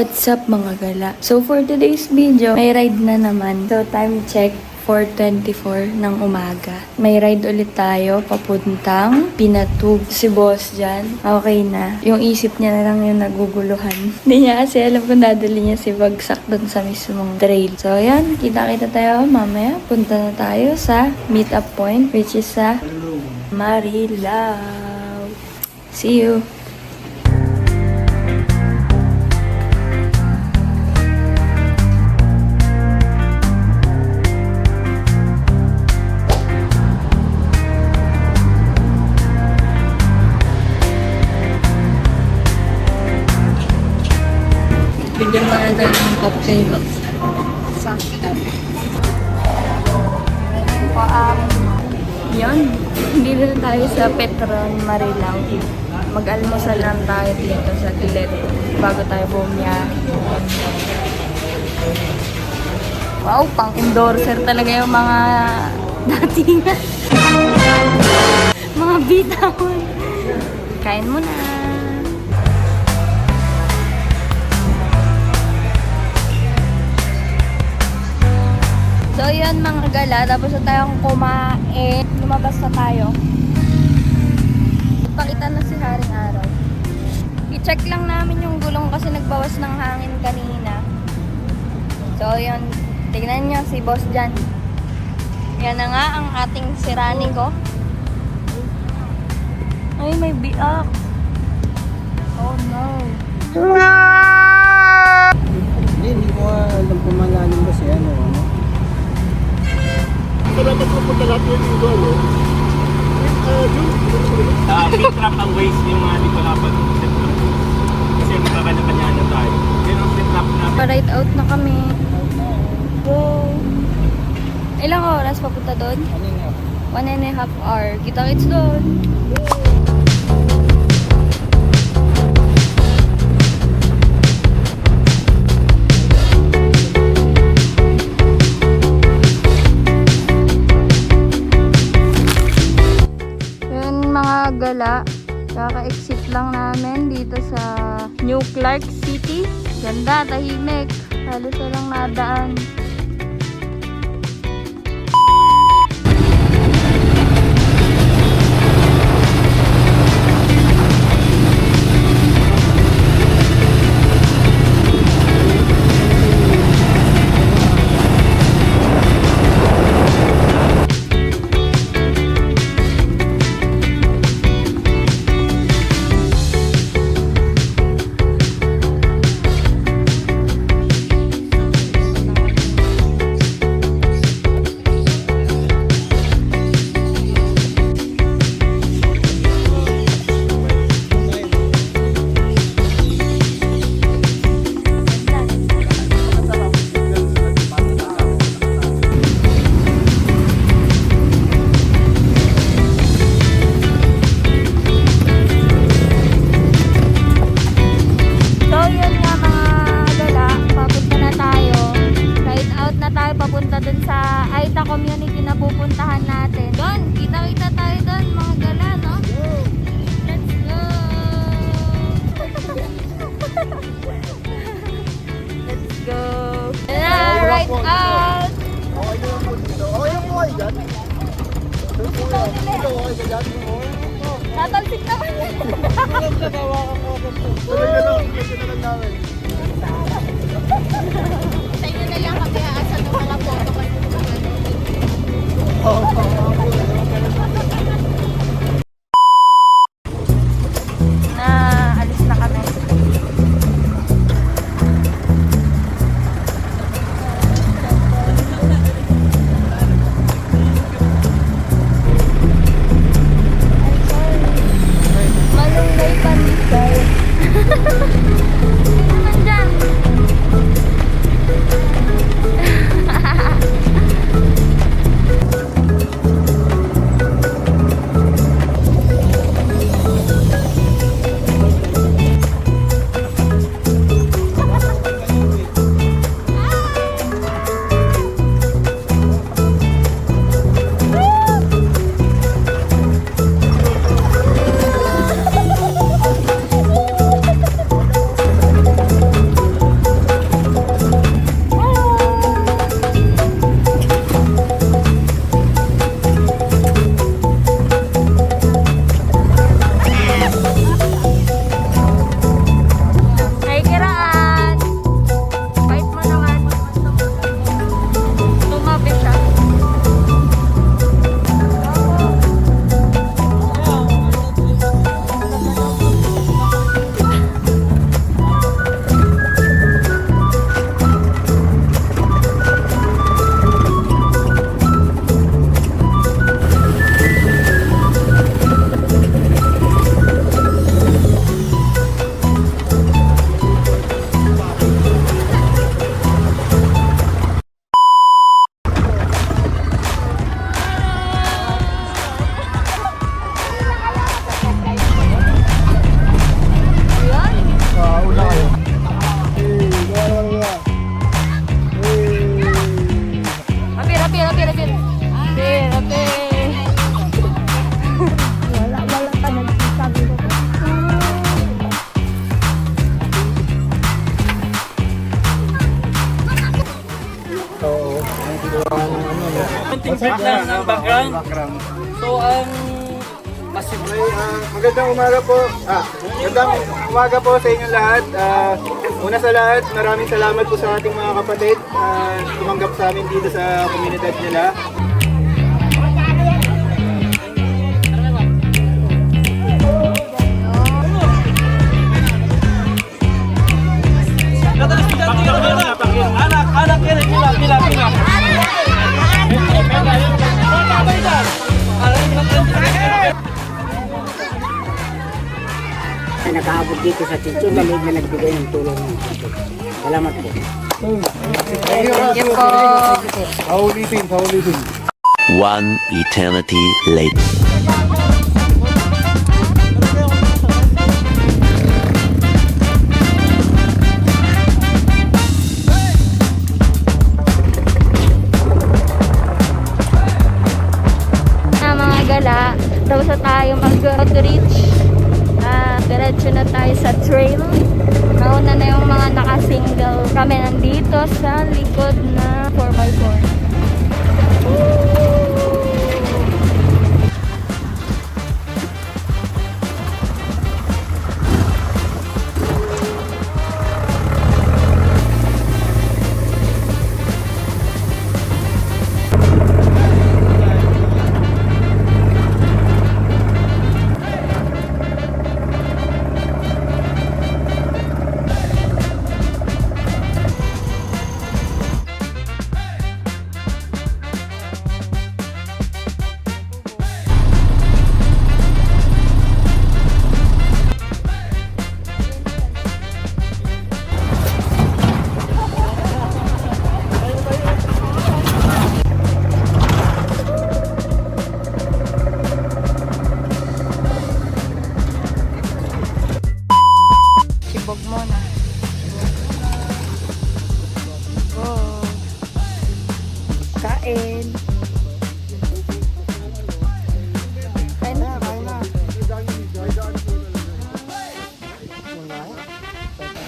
What's up mga gala? So for today's video, may ride na naman. So time check, 4:24 ng umaga. May ride ulit tayo papuntang Pinatug. Si boss dyan, okay na. Yung isip niya na lang yung naguguluhan. Hindi niya kasi alam kung dadali niya si Bagsak dun sa mismong trail. So ayan, kita-kita tayo mamaya. Punta na tayo sa meet up point, which is sa Marilao. See you! Bigyan mo na tayo ng cocktail. Saktan. Yan. Hindi na tayo sa Petron Marilao. Mag-almusal lang tayo dito sa Gilet bago tayo bumiyahe. Wow, pang-endorser talaga yung mga datingan. Mga bitawan. Kain mo na. So yun mga gala, tapos na tayong kumain. Lumabas na tayo. Pakita na si Haring Araw. I-check lang namin yung gulong kasi nagbawas ng hangin kanina. So yun, tignan nyo si boss dyan. Yan na nga ang ating sirani ko. Ay, may biak. Oh no. Hindi ko alam kung malalim ba siya, ano. Dapat mo pagkalat yung golo. Big trap ang waste yung mga hindi ko dapat set trap. Kasi magkakanya-kanya na tayo. Yun ang set trap namin. Pa-ride out na kami. Go! Ilang oras papunta doon? 1.5 hour. Kita-kits doon. Gala, kaka-exit lang namin dito sa New Clark City. Ganda, tahimik. Halos walang nadaan. Papunta dun sa Aita community na pupuntahan natin. Doon, kita-kita tayo doon mga gala, no? Let's go! Let's go! Right out! Tatalsik naman yan! Sa inyo na lang kami aasan ng mga photo kayo. Alis na kami. Malunggay panisay. Sino man dyan? Konting background ng background. So, Magandang umaga po. Magandang umaga po sa inyong lahat. Una sa lahat, maraming salamat po sa ating mga kapatid tumanggap sa amin dito sa komunidad nila. anak kila. Nakaabot dito sa Chichon, dahil na nagbigay ng tulong. Salamat po. Thank you po. Paulitin. One eternity later. Mga gala, tapos na tayo mag-reach. Diretso na tayo sa trail. Nauna na yung mga naka-single. Kami nandito sa likod na 4x4. Sibog mo na. Go. Kain. Kain na.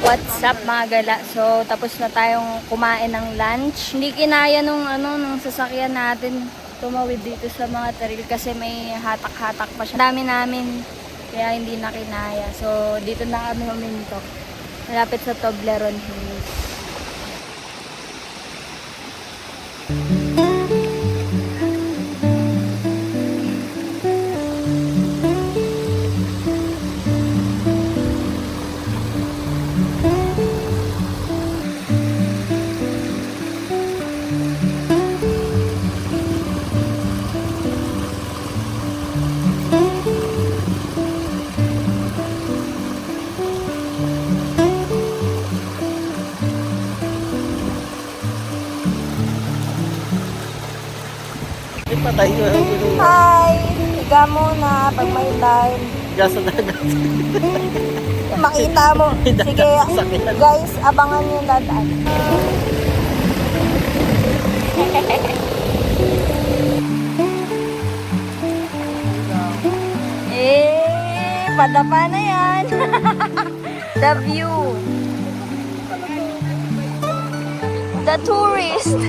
What's up mga gala? So, tapos na tayong kumain ng lunch. Hindi kinaya nung sasakyan natin tumawid dito sa mga trail kasi may hatak-hatak pa siya. Dami namin. Kaya hindi na kinaya. So, dito na kami huminto. Malapit sa Toblerone Hills. Hi! Higa muna pag may time. Gasa na Makita mo. Sige, guys, abangan nyo yung dadaan. Padapa na yan. The view. The tourist.